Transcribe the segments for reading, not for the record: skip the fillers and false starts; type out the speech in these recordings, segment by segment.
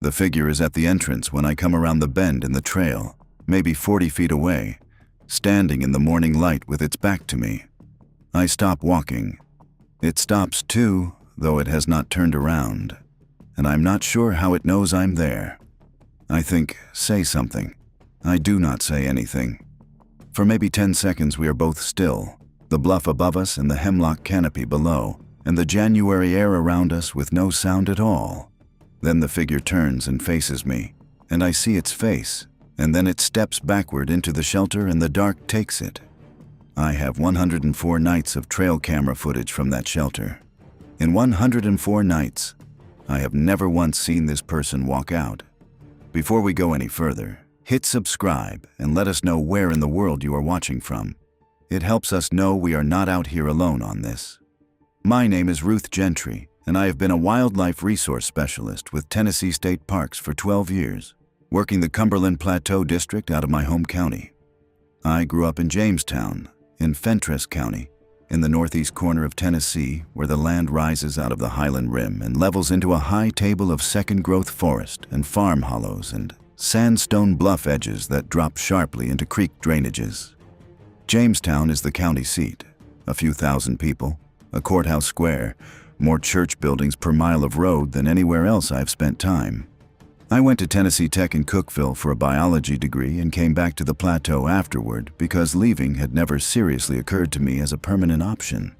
The figure is at the entrance when I come around the bend in the trail, maybe 40 feet away, standing in the morning light with its back to me. I stop walking. It stops too, though it has not turned around, and I'm not sure how it knows I'm there. I think, say something. I do not say anything. For maybe 10 seconds we are both still, the bluff above us and the hemlock canopy below, and the January air around us with no sound at all. Then the figure turns and faces me, and I see its face, and then it steps backward into the shelter and the dark takes it. I have 104 nights of trail camera footage from that shelter. In 104 nights, I have never once seen this person walk out. Before we go any further, hit subscribe and let us know where in the world you are watching from. It helps us know we are not out here alone on this. My name is Ruth Gentry, and I have been a wildlife resource specialist with Tennessee State Parks for 12 years, working the Cumberland Plateau district out of my home county. I grew up in Jamestown, in Fentress County, in the northeast corner of Tennessee, where the land rises out of the highland rim and levels into a high table of second-growth forest and farm hollows and sandstone bluff edges that drop sharply into creek drainages. Jamestown is the county seat, a few thousand people, a courthouse square, more church buildings per mile of road than anywhere else I've spent time. I went to Tennessee Tech in Cookeville for a biology degree and came back to the plateau afterward because leaving had never seriously occurred to me as a permanent option.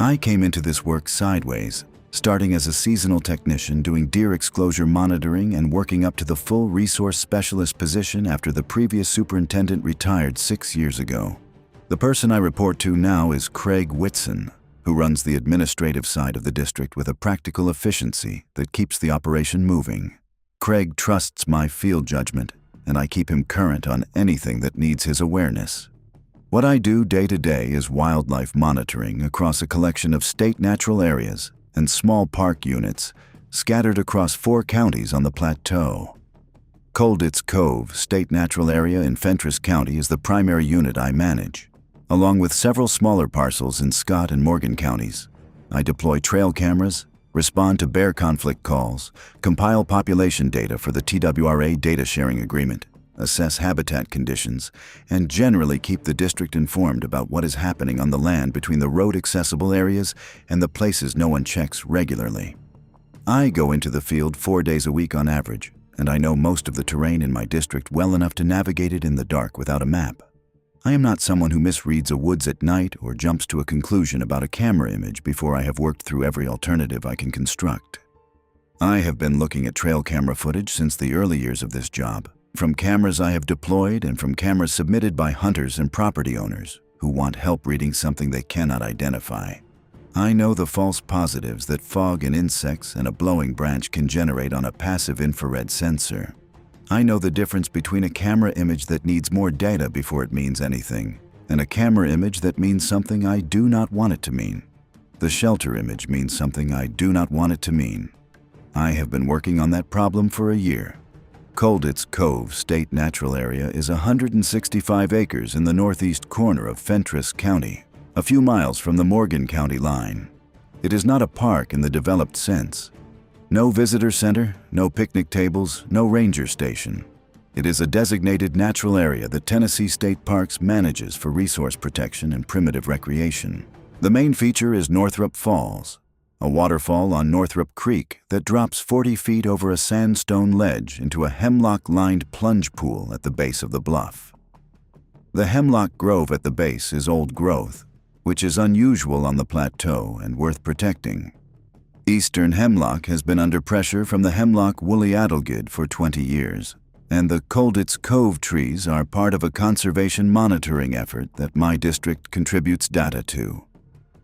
I came into this work sideways, starting as a seasonal technician doing deer exclosure monitoring and working up to the full resource specialist position after the previous superintendent retired 6 years ago. The person I report to now is Craig Whitson, who runs the administrative side of the district with a practical efficiency that keeps the operation moving. Craig trusts my field judgment, and I keep him current on anything that needs his awareness. What I do day to day is wildlife monitoring across a collection of state natural areas and small park units scattered across 4 counties on the plateau. Colditz Cove State Natural Area in Fentress County is the primary unit I manage, along with several smaller parcels in Scott and Morgan counties. I deploy trail cameras, respond to bear conflict calls, compile population data for the TWRA data sharing agreement, assess habitat conditions, and generally keep the district informed about what is happening on the land between the road-accessible areas and the places no one checks regularly. I go into the field 4 days a week on average, and I know most of the terrain in my district well enough to navigate it in the dark without a map. I am not someone who misreads a woods at night or jumps to a conclusion about a camera image before I have worked through every alternative I can construct. I have been looking at trail camera footage since the early years of this job, from cameras I have deployed and from cameras submitted by hunters and property owners who want help reading something they cannot identify. I know the false positives that fog and insects and a blowing branch can generate on a passive infrared sensor. I know the difference between a camera image that needs more data before it means anything, and a camera image that means something I do not want it to mean. The shelter image means something I do not want it to mean. I have been working on that problem for a year. Colditz Cove State Natural Area is 165 acres in the northeast corner of Fentress County, a few miles from the Morgan County line. It is not a park in the developed sense. No visitor center, no picnic tables, no ranger station. It is a designated natural area that Tennessee State Parks manages for resource protection and primitive recreation. The main feature is Northrop Falls, a waterfall on Northrop Creek that drops 40 feet over a sandstone ledge into a hemlock-lined plunge pool at the base of the bluff. The hemlock grove at the base is old growth, which is unusual on the plateau and worth protecting. Eastern hemlock has been under pressure from the hemlock woolly adelgid for 20 years, and the Colditz Cove trees are part of a conservation monitoring effort that my district contributes data to.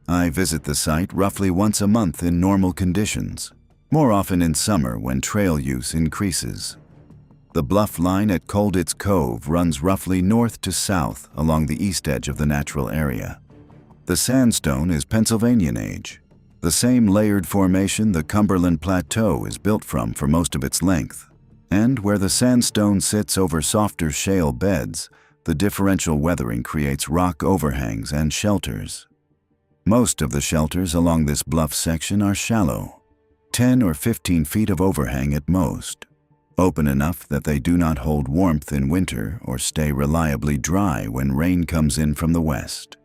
I visit the site roughly once a month in normal conditions, more often in summer when trail use increases. The bluff line at Colditz Cove runs roughly north to south along the east edge of the natural area. The sandstone is Pennsylvanian age, the same layered formation the Cumberland Plateau is built from for most of its length, and where the sandstone sits over softer shale beds, the differential weathering creates rock overhangs and shelters. Most of the shelters along this bluff section are shallow, 10 or 15 feet of overhang at most, open enough that they do not hold warmth in winter or stay reliably dry when rain comes in from the west.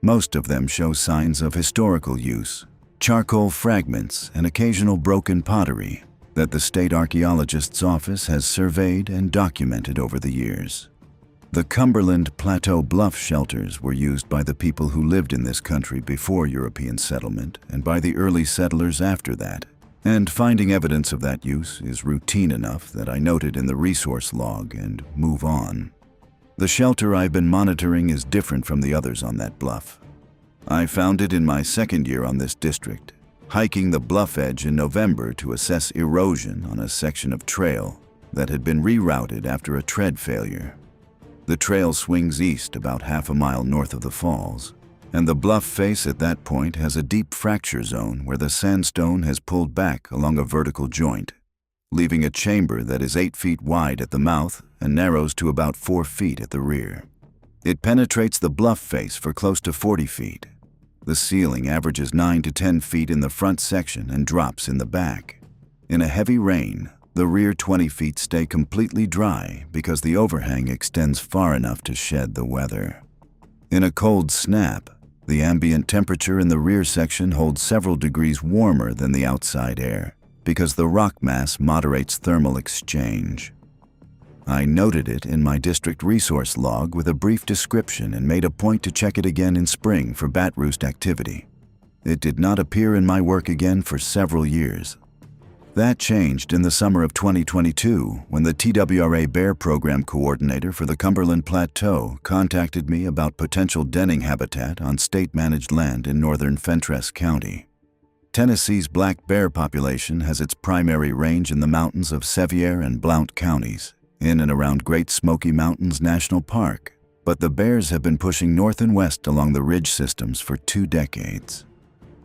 Most of them show signs of historical use, charcoal fragments and occasional broken pottery that the state archaeologist's office has surveyed and documented over the years. The Cumberland Plateau bluff shelters were used by the people who lived in this country before European settlement and by the early settlers after that, and finding evidence of that use is routine enough that I note it in the resource log and move on. The shelter I've been monitoring is different from the others on that bluff. I found it in my second year on this district, hiking the bluff edge in November to assess erosion on a section of trail that had been rerouted after a tread failure. The trail swings east about half a mile north of the falls, and the bluff face at that point has a deep fracture zone where the sandstone has pulled back along a vertical joint, leaving a chamber that is 8 feet wide at the mouth and narrows to about 4 feet at the rear. It penetrates the bluff face for close to 40 feet. The ceiling averages 9 to 10 feet in the front section and drops in the back. In a heavy rain, the rear 20 feet stay completely dry because the overhang extends far enough to shed the weather. In a cold snap, the ambient temperature in the rear section holds several degrees warmer than the outside air because the rock mass moderates thermal exchange. I noted it in my district resource log with a brief description and made a point to check it again in spring for bat roost activity. It did not appear in my work again for several years. That changed in the summer of 2022 when the TWRA Bear Program Coordinator for the Cumberland Plateau contacted me about potential denning habitat on state-managed land in northern Fentress County. Tennessee's black bear population has its primary range in the mountains of Sevier and Blount counties, in and around Great Smoky Mountains National Park, but the bears have been pushing north and west along the ridge systems for 2 decades.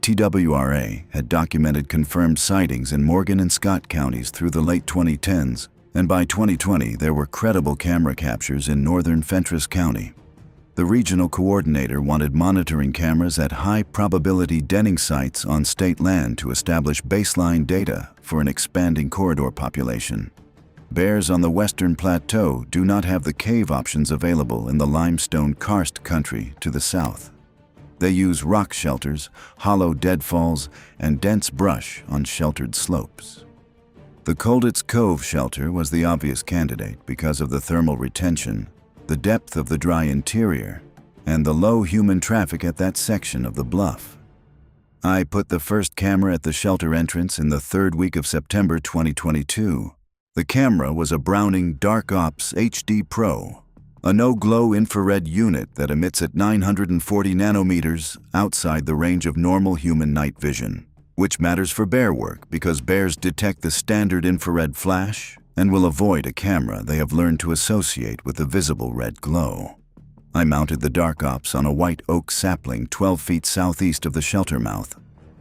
TWRA had documented confirmed sightings in Morgan and Scott counties through the late 2010s, and by 2020 there were credible camera captures in northern Fentress County. The regional coordinator wanted monitoring cameras at high-probability denning sites on state land to establish baseline data for an expanding corridor population. Bears on the western plateau do not have the cave options available in the limestone karst country to the south. They use rock shelters, hollow deadfalls, and dense brush on sheltered slopes. The Colditz Cove shelter was the obvious candidate because of the thermal retention, the depth of the dry interior, and the low human traffic at that section of the bluff. I put the first camera at the shelter entrance in the 3rd week of September 2022. The camera was a Browning Dark Ops HD Pro, a no-glow infrared unit that emits at 940 nanometers outside the range of normal human night vision, which matters for bear work because bears detect the standard infrared flash and will avoid a camera they have learned to associate with the visible red glow. I mounted the Dark Ops on a white oak sapling 12 feet southeast of the shelter mouth,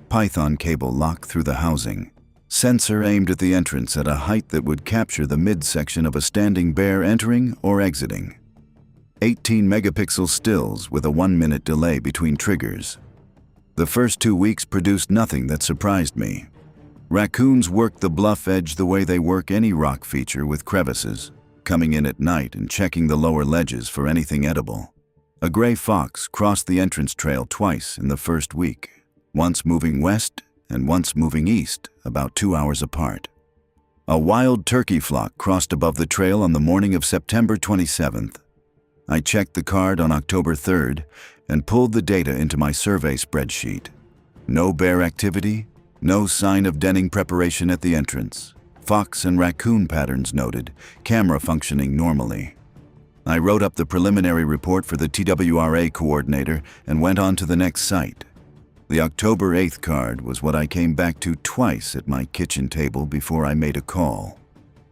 python cable lock through the housing, sensor aimed at the entrance at a height that would capture the midsection of a standing bear entering or exiting. 18 megapixel stills with a 1-minute delay between triggers. The first 2 weeks produced nothing that surprised me. Raccoons work the bluff edge the way they work any rock feature with crevices, coming in at night and checking the lower ledges for anything edible. A gray fox crossed the entrance trail twice in the first week, once moving west and once moving east, about 2 hours apart. A wild turkey flock crossed above the trail on the morning of September 27th. I checked the card on October 3rd and pulled the data into my survey spreadsheet. No bear activity, no sign of denning preparation at the entrance. Fox and raccoon patterns noted, camera functioning normally. I wrote up the preliminary report for the TWRA coordinator and went on to the next site. The October 8th card was what I came back to twice at my kitchen table before I made a call.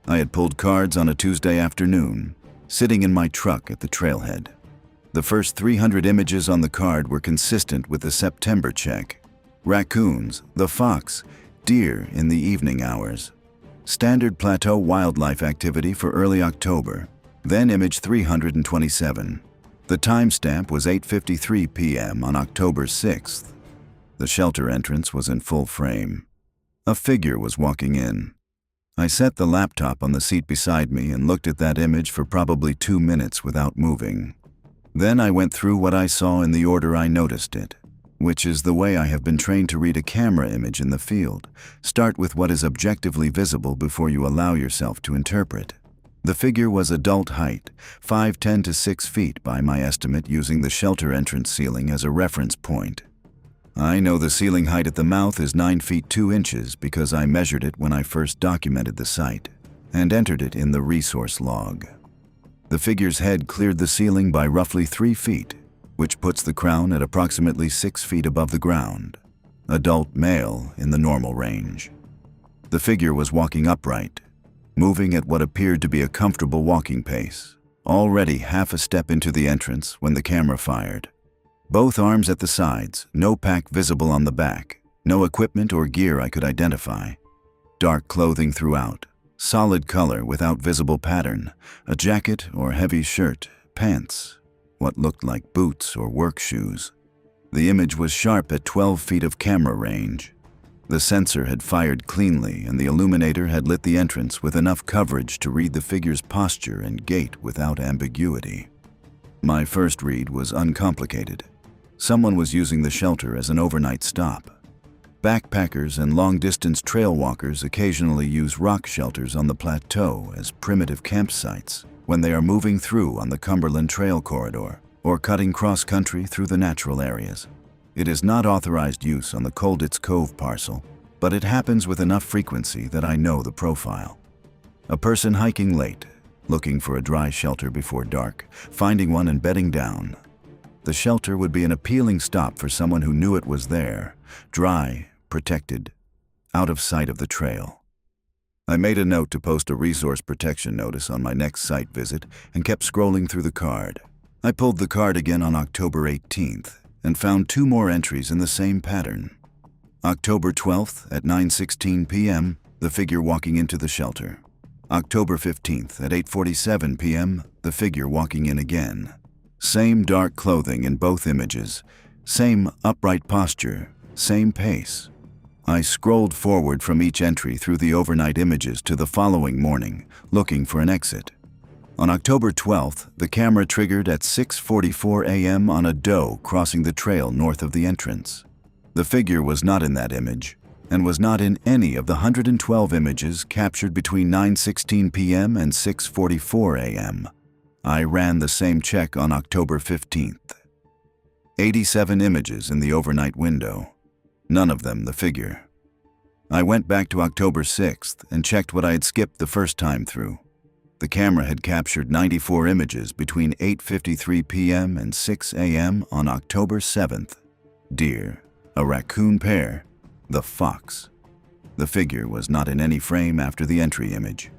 I had pulled cards on a Tuesday afternoon, sitting in my truck at the trailhead. The first 300 images on the card were consistent with the September check. Raccoons, the fox, deer in the evening hours. Standard plateau wildlife activity for early October, then image 327. The timestamp was 8:53 p.m. on October 6th. The shelter entrance was in full frame. A figure was walking in. I set the laptop on the seat beside me and looked at that image for probably 2 minutes without moving. Then I went through what I saw in the order I noticed it, which is the way I have been trained to read a camera image in the field. Start with what is objectively visible before you allow yourself to interpret. The figure was adult height, 5'10" to 6 feet by my estimate, using the shelter entrance ceiling as a reference point. I know the ceiling height at the mouth is 9 feet 2 inches because I measured it when I first documented the site and entered it in the resource log. The figure's head cleared the ceiling by roughly 3 feet, which puts the crown at approximately 6 feet above the ground. Adult male in the normal range. The figure was walking upright, moving at what appeared to be a comfortable walking pace, already half a step into the entrance when the camera fired. Both arms at the sides, no pack visible on the back, no equipment or gear I could identify. Dark clothing throughout, solid color without visible pattern, a jacket or heavy shirt, pants, what looked like boots or work shoes. The image was sharp at 12 feet of camera range. The sensor had fired cleanly and the illuminator had lit the entrance with enough coverage to read the figure's posture and gait without ambiguity. My first read was uncomplicated. Someone was using the shelter as an overnight stop. Backpackers and long-distance trail walkers occasionally use rock shelters on the plateau as primitive campsites when they are moving through on the Cumberland Trail corridor or cutting cross-country through the natural areas. It is not authorized use on the Colditz Cove parcel, but it happens with enough frequency that I know the profile. A person hiking late, looking for a dry shelter before dark, finding one and bedding down. The shelter would be an appealing stop for someone who knew it was there, dry, protected, out of sight of the trail. I made a note to post a resource protection notice on my next site visit and kept scrolling through the card. I pulled the card again on October 18th and found 2 more entries in the same pattern. October 12th at 9:16 p.m., the figure walking into the shelter. October 15th at 8:47 p.m., the figure walking in again. Same dark clothing in both images, same upright posture, same pace. I scrolled forward from each entry through the overnight images to the following morning, looking for an exit. On October 12th, the camera triggered at 6:44 a.m. on a doe crossing the trail north of the entrance. The figure was not in that image, and was not in any of the 112 images captured between 9:16 p.m. and 6:44 a.m. I ran the same check on October 15th. 87 images in the overnight window, none of them the figure. I went back to October 6th and checked what I had skipped the first time through. The camera had captured 94 images between 8:53 p.m. and 6 a.m. on October 7th. Deer, a raccoon pair, the fox. The figure was not in any frame after the entry image.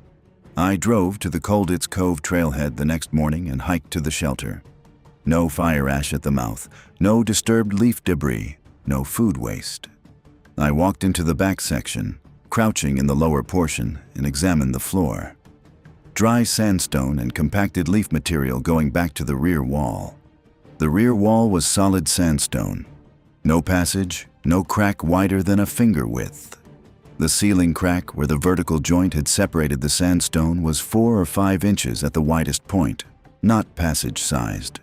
I drove to the Colditz Cove trailhead the next morning and hiked to the shelter. No fire ash at the mouth, no disturbed leaf debris, no food waste. I walked into the back section, crouching in the lower portion, and examined the floor. Dry sandstone and compacted leaf material going back to the rear wall. The rear wall was solid sandstone. No passage, no crack wider than a finger width. The ceiling crack where the vertical joint had separated the sandstone was 4 or 5 inches at the widest point, not passage-sized.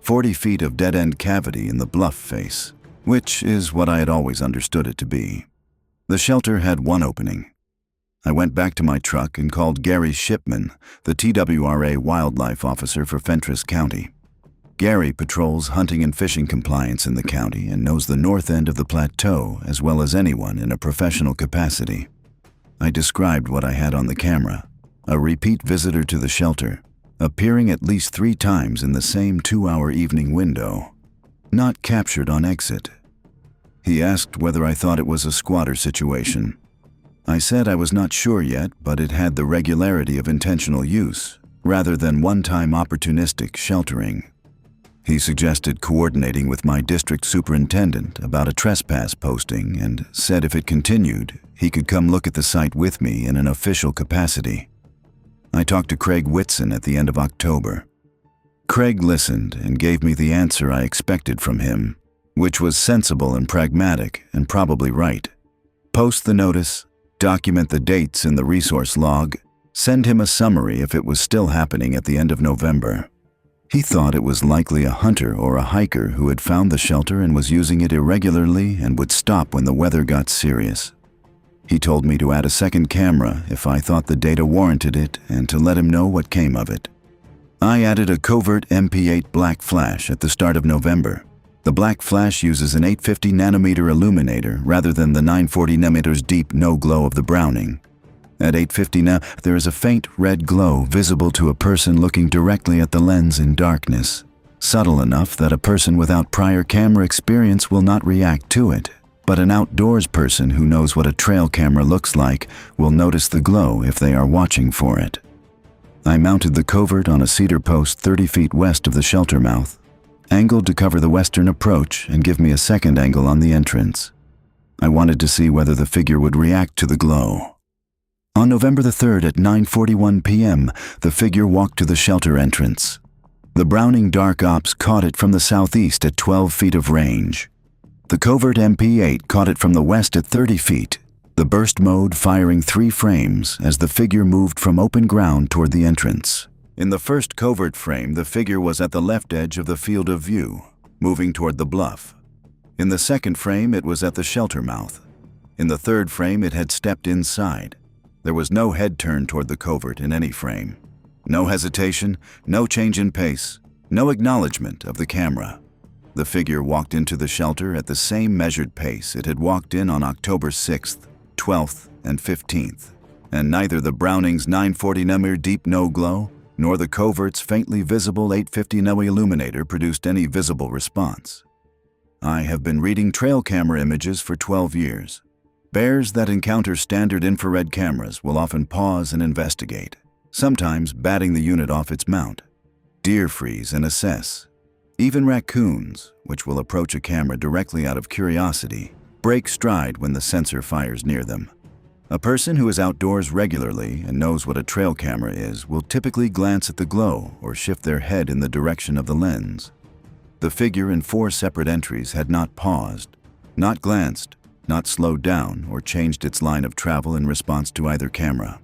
40 feet of dead-end cavity in the bluff face, which is what I had always understood it to be. The shelter had one opening. I went back to my truck and called Gary Shipman, the TWRA wildlife officer for Fentress County. Gary patrols hunting and fishing compliance in the county and knows the north end of the plateau as well as anyone in a professional capacity. I described what I had on the camera, a repeat visitor to the shelter, appearing at least 3 times in the same 2-hour evening window, not captured on exit. He asked whether I thought it was a squatter situation. I said I was not sure yet, but it had the regularity of intentional use, rather than one-time opportunistic sheltering. He suggested coordinating with my district superintendent about a trespass posting and said if it continued, he could come look at the site with me in an official capacity. I talked to Craig Whitson at the end of October. Craig listened and gave me the answer I expected from him, which was sensible and pragmatic and probably right. Post the notice document the dates in the resource log, send him a summary if it was still happening at the end of November. He thought it was likely a hunter or a hiker who had found the shelter and was using it irregularly and would stop when the weather got serious. He told me to add a second camera if I thought the data warranted it and to let him know what came of it. I added a covert MP8 black flash at the start of November. The black flash uses an 850 nanometer illuminator rather than the 940 nanometers deep no glow of the Browning. At 850 there is a faint red glow visible to a person looking directly at the lens in darkness, subtle enough that a person without prior camera experience will not react to it, but an outdoors person who knows what a trail camera looks like will notice the glow if they are watching for it. I mounted the covert on a cedar post 30 feet west of the shelter mouth, angled to cover the western approach and give me a second angle on the entrance. I wanted to see whether the figure would react to the glow. On November the 3rd at 9:41 p.m., the figure walked to the shelter entrance. The Browning Dark Ops caught it from the southeast at 12 feet of range. The covert MP8 caught it from the west at 30 feet, the burst mode firing 3 frames as the figure moved from open ground toward the entrance. In the first covert frame, the figure was at the left edge of the field of view, moving toward the bluff. In the second frame, it was at the shelter mouth. In the third frame, it had stepped inside. There was no head turn toward the covert in any frame. No hesitation, no change in pace, no acknowledgement of the camera. The figure walked into the shelter at the same measured pace it had walked in on October 6th, 12th, and 15th, and neither the Browning's 940 nanometer deep no glow nor the covert's faintly visible 850 nanometer illuminator produced any visible response. I have been reading trail camera images for 12 years. Bears that encounter standard infrared cameras will often pause and investigate, sometimes batting the unit off its mount. Deer freeze and assess. Even raccoons, which will approach a camera directly out of curiosity, break stride when the sensor fires near them. A person who is outdoors regularly and knows what a trail camera is will typically glance at the glow or shift their head in the direction of the lens. The figure in 4 separate entries had not paused, not glanced, not slowed down or changed its line of travel in response to either camera.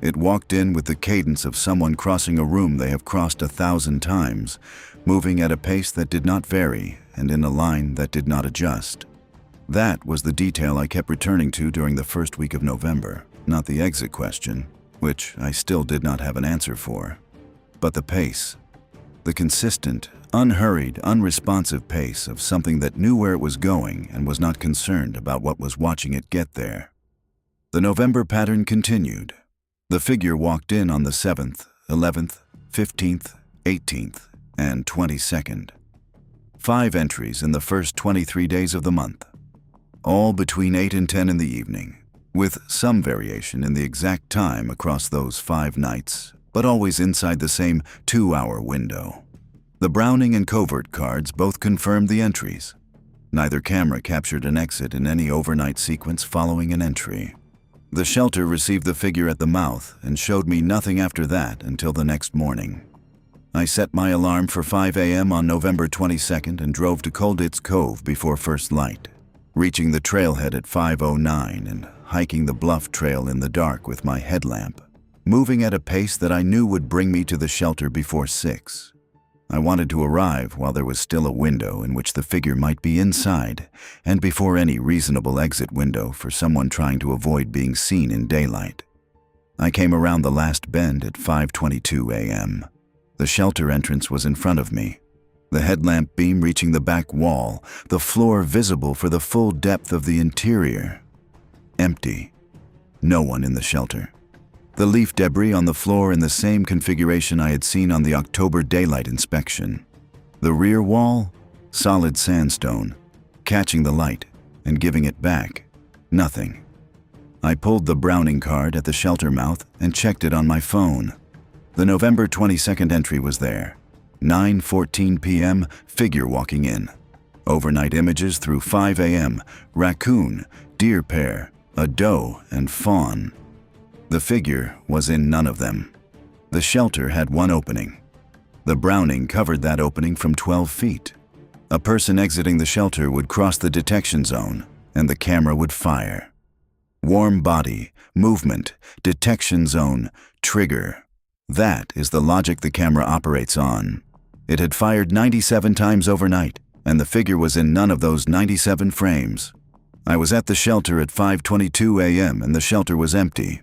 It walked in with the cadence of someone crossing a room they have crossed 1,000 times, moving at a pace that did not vary and in a line that did not adjust. That was the detail I kept returning to during the first week of November, not the exit question, which I still did not have an answer for, but the pace. The consistent, unhurried, unresponsive pace of something that knew where it was going and was not concerned about what was watching it get there. The November pattern continued. The figure walked in on the 7th, 11th, 15th, 18th, and 22nd. 5 entries in the first 23 days of the month, all between 8 and 10 in the evening, with some variation in the exact time across those 5 nights, but always inside the same 2-hour window. The Browning and covert cards both confirmed the entries. Neither camera captured an exit in any overnight sequence following an entry. The shelter received the figure at the mouth and showed me nothing after that until the next morning. I set my alarm for 5 a.m. on November 22nd and drove to Colditz Cove before first light, reaching the trailhead at 5:09 and hiking the bluff trail in the dark with my headlamp, moving at a pace that I knew would bring me to the shelter before 6. I wanted to arrive while there was still a window in which the figure might be inside, and before any reasonable exit window for someone trying to avoid being seen in daylight. I came around the last bend at 5:22 a.m. The shelter entrance was in front of me, the headlamp beam reaching the back wall, the floor visible for the full depth of the interior. Empty. No one in the shelter. The leaf debris on the floor in the same configuration I had seen on the October daylight inspection. The rear wall, solid sandstone, catching the light and giving it back. Nothing. I pulled the Browning card at the shelter mouth and checked it on my phone. The November 22nd entry was there. 9:14 p.m., figure walking in. Overnight images through 5 a.m., raccoon, deer pair, a doe, and fawn. The figure was in none of them. The shelter had one opening. The Browning covered that opening from 12 feet. A person exiting the shelter would cross the detection zone, and the camera would fire. Warm body, movement, detection zone, trigger. That is the logic the camera operates on. It had fired 97 times overnight, and the figure was in none of those 97 frames. I was at the shelter at 5:22 a.m. and the shelter was empty.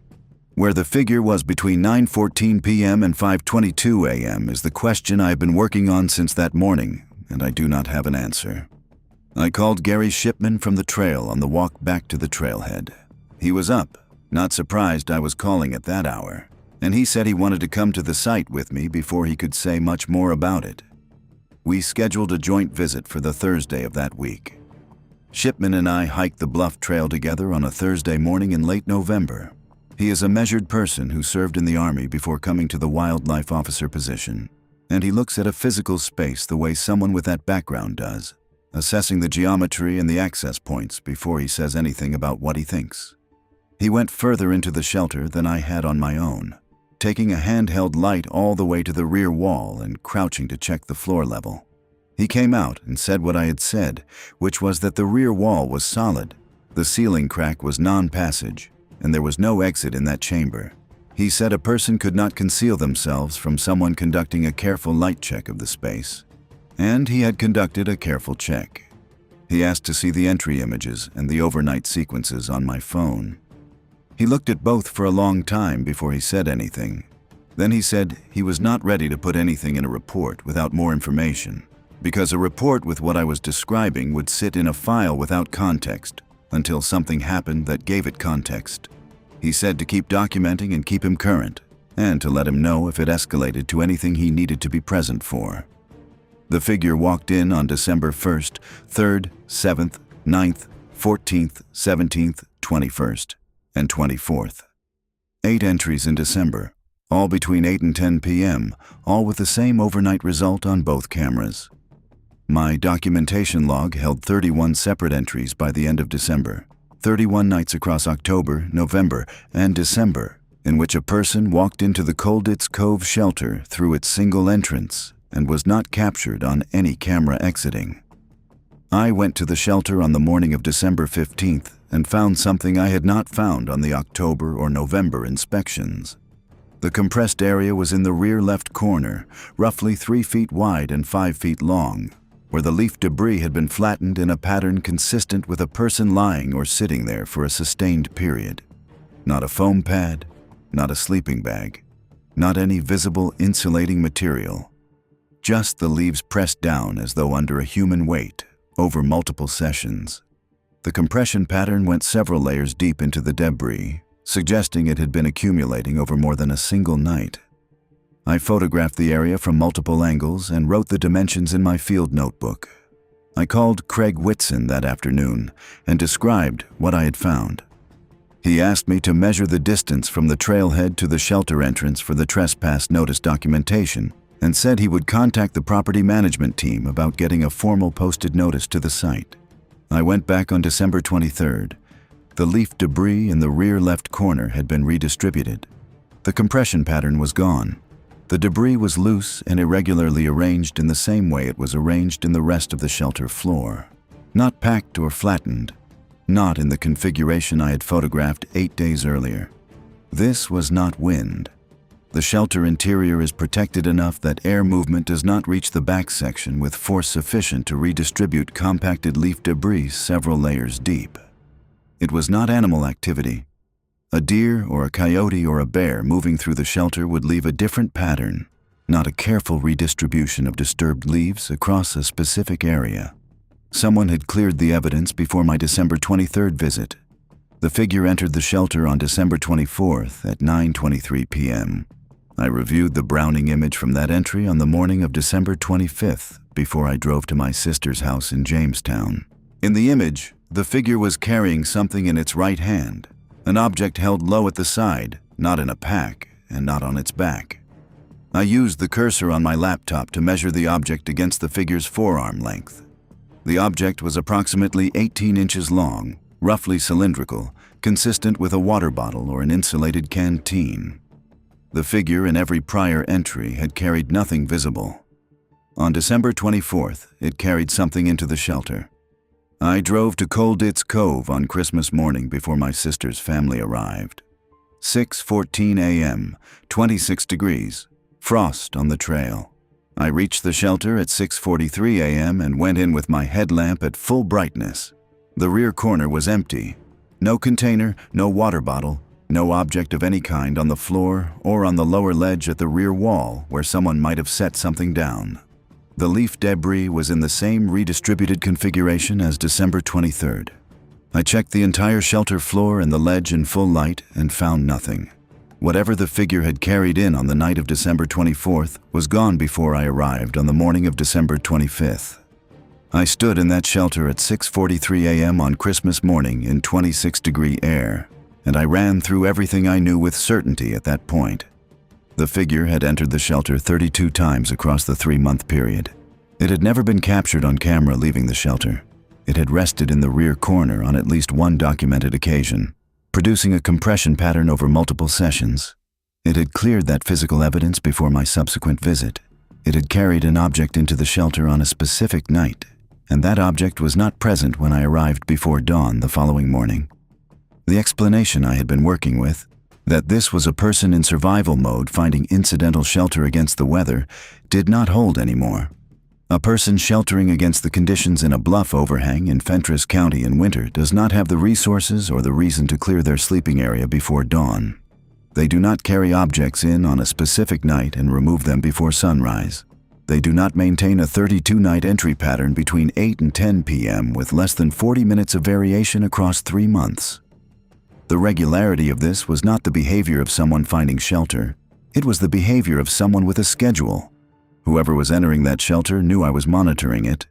Where the figure was between 9:14 p.m. and 5:22 a.m. is the question I have been working on since that morning, and I do not have an answer. I called Gary Shipman from the trail on the walk back to the trailhead. He was up, not surprised I was calling at that hour, and he said he wanted to come to the site with me before he could say much more about it. We scheduled a joint visit for the Thursday of that week. Shipman and I hiked the Bluff Trail together on a Thursday morning in late November. He is a measured person who served in the Army before coming to the wildlife officer position, and he looks at a physical space the way someone with that background does, assessing the geometry and the access points before he says anything about what he thinks. He went further into the shelter than I had on my own, taking a handheld light all the way to the rear wall and crouching to check the floor level. He came out and said what I had said, which was that the rear wall was solid, the ceiling crack was non-passage, and there was no exit in that chamber. He said a person could not conceal themselves from someone conducting a careful light check of the space, and he had conducted a careful check. He asked to see the entry images and the overnight sequences on my phone. He looked at both for a long time before he said anything. Then he said he was not ready to put anything in a report without more information, because a report with what I was describing would sit in a file without context until something happened that gave it context. He said to keep documenting and keep him current, and to let him know if it escalated to anything he needed to be present for. The figure walked in on December 1st, 3rd, 7th, 9th, 14th, 17th, 21st, and 24th. 8 entries in December, all between 8 and 10 p.m., all with the same overnight result on both cameras. My documentation log held 31 separate entries by the end of December, 31 nights across October, November, and December, in which a person walked into the Colditz Cove shelter through its single entrance and was not captured on any camera exiting. I went to the shelter on the morning of December 15th and found something I had not found on the October or November inspections. The compressed area was in the rear left corner, roughly 3 feet wide and 5 feet long, where the leaf debris had been flattened in a pattern consistent with a person lying or sitting there for a sustained period. Not a foam pad, not a sleeping bag, not any visible insulating material. Just the leaves pressed down as though under a human weight over multiple sessions. The compression pattern went several layers deep into the debris, suggesting it had been accumulating over more than a single night. I photographed the area from multiple angles and wrote the dimensions in my field notebook. I called Craig Whitson that afternoon and described what I had found. He asked me to measure the distance from the trailhead to the shelter entrance for the trespass notice documentation and said he would contact the property management team about getting a formal posted notice to the site. I went back on December 23rd. The leaf debris in the rear left corner had been redistributed. The compression pattern was gone. The debris was loose and irregularly arranged in the same way it was arranged in the rest of the shelter floor. Not packed or flattened. Not in the configuration I had photographed 8 days earlier. This was not wind. The shelter interior is protected enough that air movement does not reach the back section with force sufficient to redistribute compacted leaf debris several layers deep. It was not animal activity. A deer or a coyote or a bear moving through the shelter would leave a different pattern, not a careful redistribution of disturbed leaves across a specific area. Someone had cleared the evidence before my December 23rd visit. The figure entered the shelter on December 24th at 9:23 p.m. I reviewed the Browning image from that entry on the morning of December 25th before I drove to my sister's house in Jamestown. In the image, the figure was carrying something in its right hand, an object held low at the side, not in a pack, and not on its back. I used the cursor on my laptop to measure the object against the figure's forearm length. The object was approximately 18 inches long, roughly cylindrical, consistent with a water bottle or an insulated canteen. The figure in every prior entry had carried nothing visible. On December 24th, it carried something into the shelter. I drove to Colditz Cove on Christmas morning before my sister's family arrived. 6:14 a.m., 26 degrees, frost on the trail. I reached the shelter at 6:43 a.m. and went in with my headlamp at full brightness. The rear corner was empty. No container, no water bottle, no object of any kind on the floor or on the lower ledge at the rear wall where someone might have set something down. The leaf debris was in the same redistributed configuration as December 23rd. I checked the entire shelter floor and the ledge in full light and found nothing. Whatever the figure had carried in on the night of December 24th was gone before I arrived on the morning of December 25th. I stood in that shelter at 6:43 a.m. on Christmas morning in 26-degree air, and I ran through everything I knew with certainty at that point. The figure had entered the shelter 32 times across the 3-month period. It had never been captured on camera leaving the shelter. It had rested in the rear corner on at least one documented occasion, producing a compression pattern over multiple sessions. It had cleared that physical evidence before my subsequent visit. It had carried an object into the shelter on a specific night, and that object was not present when I arrived before dawn the following morning. The explanation I had been working with, that this was a person in survival mode finding incidental shelter against the weather, did not hold anymore. A person sheltering against the conditions in a bluff overhang in Fentress County in winter does not have the resources or the reason to clear their sleeping area before dawn. They do not carry objects in on a specific night and remove them before sunrise. They do not maintain a 32-night entry pattern between 8 and 10 p.m. with less than 40 minutes of variation across 3 months. The regularity of this was not the behavior of someone finding shelter. It was the behavior of someone with a schedule. Whoever was entering that shelter knew I was monitoring it.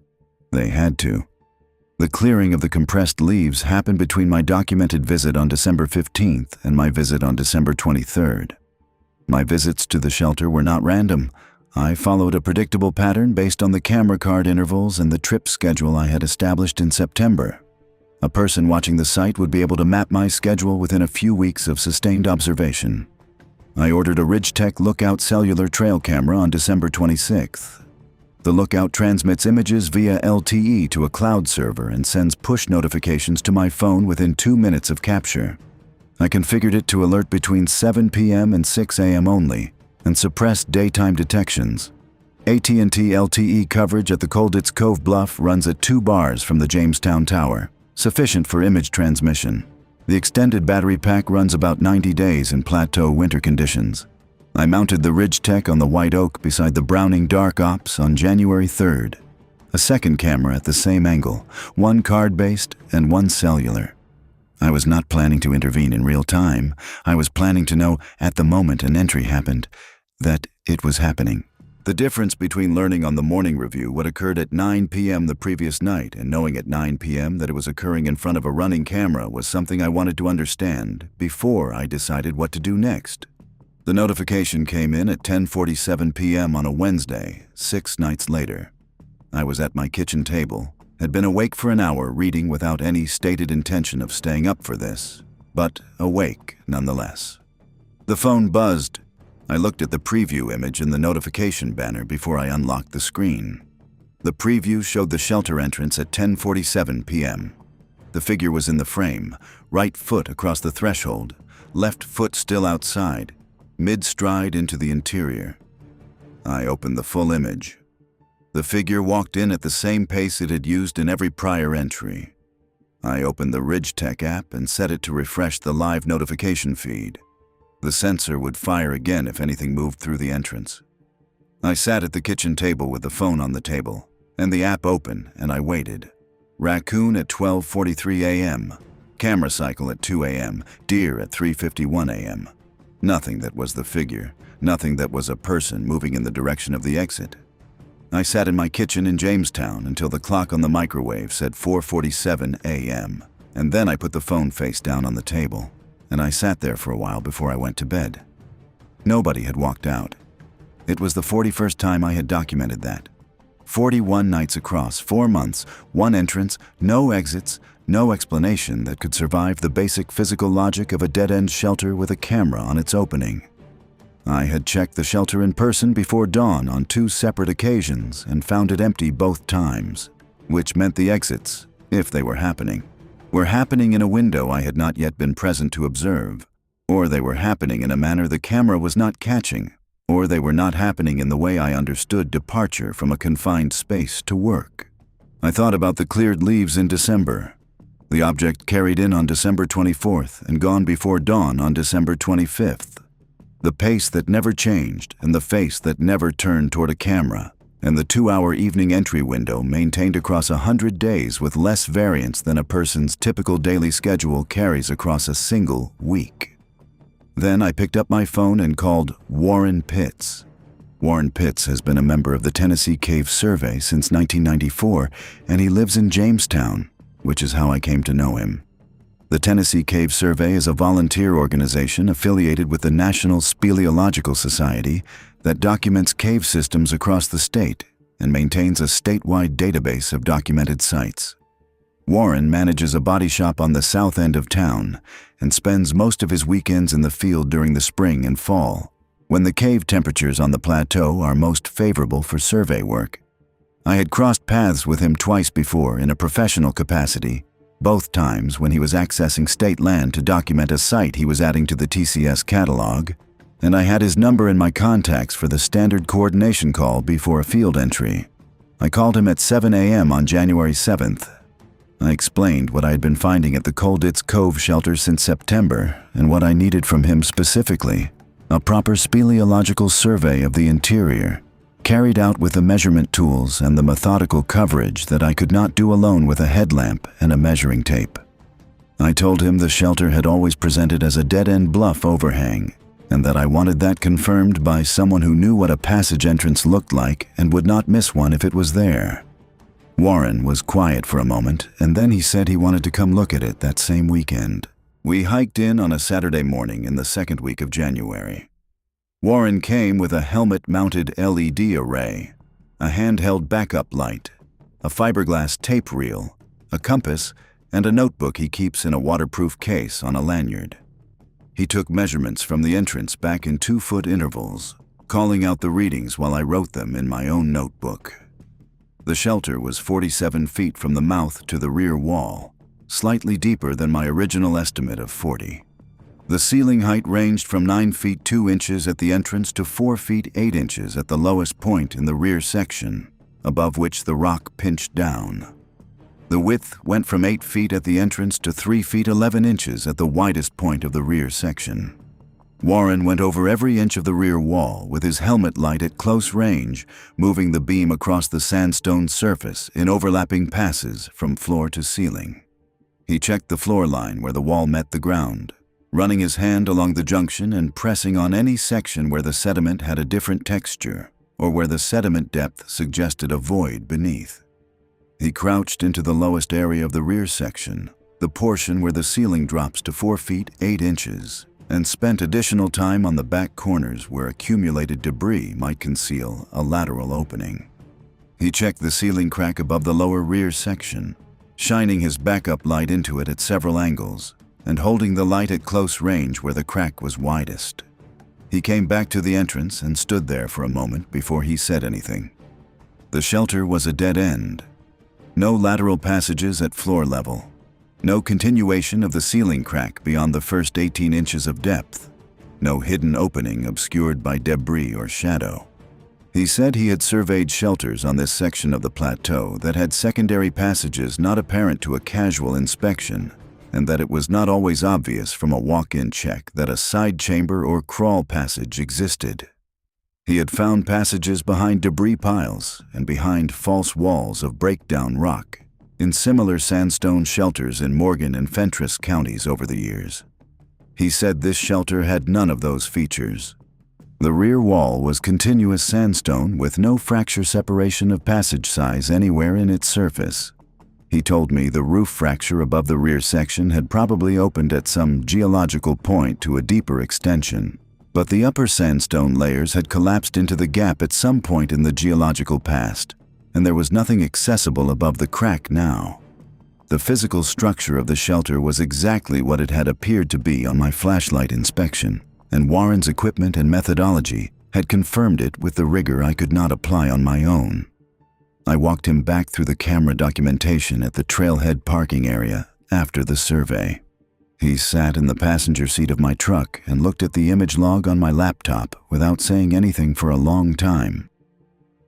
They had to. The clearing of the compressed leaves happened between my documented visit on December 15th and my visit on December 23rd. My visits to the shelter were not random. I followed a predictable pattern based on the camera card intervals and the trip schedule I had established in September. A person watching the site would be able to map my schedule within a few weeks of sustained observation. I ordered a Ridgetech Lookout cellular trail camera on December 26th. The Lookout transmits images via LTE to a cloud server and sends push notifications to my phone within 2 minutes of capture. I configured it to alert between 7 p.m. and 6 a.m. only and suppressed daytime detections. AT&T LTE coverage at the Colditz Cove bluff runs at 2 bars from the Jamestown Tower, sufficient for image transmission. The extended battery pack runs about 90 days in plateau winter conditions. I mounted the Ridgetech on the white oak beside the Browning Dark Ops on January 3rd. A second camera at the same angle, one card-based and one cellular. I was not planning to intervene in real time. I was planning to know, at the moment an entry happened, that it was happening. The difference between learning on the morning review what occurred at 9 p.m. the previous night and knowing at 9 p.m. that it was occurring in front of a running camera was something I wanted to understand before I decided what to do next. The notification came in at 10:47 p.m. on a Wednesday, 6 nights later. I was at my kitchen table, had been awake for an hour reading without any stated intention of staying up for this, but awake nonetheless. The phone buzzed. I looked at the preview image in the notification banner before I unlocked the screen. The preview showed the shelter entrance at 10:47 p.m. The figure was in the frame, right foot across the threshold, left foot still outside, mid-stride into the interior. I opened the full image. The figure walked in at the same pace it had used in every prior entry. I opened the Ridgetech app and set it to refresh the live notification feed. The sensor would fire again if anything moved through the entrance. I sat at the kitchen table with the phone on the table, and the app open, and I waited. Raccoon at 12:43 a.m., camera cycle at 2 a.m., deer at 3:51 a.m. Nothing that was the figure, nothing that was a person moving in the direction of the exit. I sat in my kitchen in Jamestown until the clock on the microwave said 4:47 a.m., and then I put the phone face down on the table, and I sat there for a while before I went to bed. Nobody had walked out. It was the 41st time I had documented that. 41 nights across, 4 months, 1 entrance, no exits, no explanation that could survive the basic physical logic of a dead-end shelter with a camera on its opening. I had checked the shelter in person before dawn on 2 separate occasions and found it empty both times, which meant the exits if they were happening in a window I had not yet been present to observe, or they were happening in a manner the camera was not catching, or they were not happening in the way I understood departure from a confined space to work. I thought about the cleared leaves in December, the object carried in on December 24th and gone before dawn on December 25th, the pace that never changed and the face that never turned toward a camera, and the 2-hour evening entry window maintained across 100 days with less variance than a person's typical daily schedule carries across a single week. Then I picked up my phone and called Warren Pitts. Warren Pitts has been a member of the Tennessee Cave Survey since 1994, and he lives in Jamestown, which is how I came to know him. The Tennessee Cave Survey is a volunteer organization affiliated with the National Speleological Society that documents cave systems across the state and maintains a statewide database of documented sites. Warren manages a body shop on the south end of town and spends most of his weekends in the field during the spring and fall, when the cave temperatures on the plateau are most favorable for survey work. I had crossed paths with him twice before in a professional capacity, both times when he was accessing state land to document a site he was adding to the TCS catalog, and I had his number in my contacts for the standard coordination call before a field entry. I called him at 7 a.m. on January 7th. I explained what I had been finding at the Colditz Cove shelter since September and what I needed from him specifically: a proper speleological survey of the interior, carried out with the measurement tools and the methodical coverage that I could not do alone with a headlamp and a measuring tape. I told him the shelter had always presented as a dead-end bluff overhang, and that I wanted that confirmed by someone who knew what a passage entrance looked like and would not miss one if it was there. Warren was quiet for a moment, and then he said he wanted to come look at it that same weekend. We hiked in on a Saturday morning in the second week of January. Warren came with a helmet-mounted LED array, a handheld backup light, a fiberglass tape reel, a compass, and a notebook he keeps in a waterproof case on a lanyard. He took measurements from the entrance back in 2-foot intervals, calling out the readings while I wrote them in my own notebook. The shelter was 47 feet from the mouth to the rear wall, slightly deeper than my original estimate of 40. The ceiling height ranged from 9 feet 2 inches at the entrance to 4 feet 8 inches at the lowest point in the rear section, above which the rock pinched down. The width went from 8 feet at the entrance to 3 feet 11 inches at the widest point of the rear section. Warren went over every inch of the rear wall with his helmet light at close range, moving the beam across the sandstone surface in overlapping passes from floor to ceiling. He checked the floor line where the wall met the ground, running his hand along the junction and pressing on any section where the sediment had a different texture or where the sediment depth suggested a void beneath. He crouched into the lowest area of the rear section, the portion where the ceiling drops to 4 feet 8 inches, and spent additional time on the back corners where accumulated debris might conceal a lateral opening. He checked the ceiling crack above the lower rear section, shining his backup light into it at several angles and holding the light at close range where the crack was widest. He came back to the entrance and stood there for a moment before he said anything. The shelter was a dead end. No lateral passages at floor level. No continuation of the ceiling crack beyond the first 18 inches of depth. No hidden opening obscured by debris or shadow. He said he had surveyed shelters on this section of the plateau that had secondary passages not apparent to a casual inspection, and that it was not always obvious from a walk-in check that a side chamber or crawl passage existed. He had found passages behind debris piles and behind false walls of breakdown rock in similar sandstone shelters in Morgan and Fentress counties over the years. He said this shelter had none of those features. The rear wall was continuous sandstone with no fracture separation of passage size anywhere in its surface. He told me the roof fracture above the rear section had probably opened at some geological point to a deeper extension, but the upper sandstone layers had collapsed into the gap at some point in the geological past, and there was nothing accessible above the crack now. The physical structure of the shelter was exactly what it had appeared to be on my flashlight inspection, and Warren's equipment and methodology had confirmed it with the rigor I could not apply on my own. I walked him back through the camera documentation at the trailhead parking area after the survey. He sat in the passenger seat of my truck and looked at the image log on my laptop without saying anything for a long time.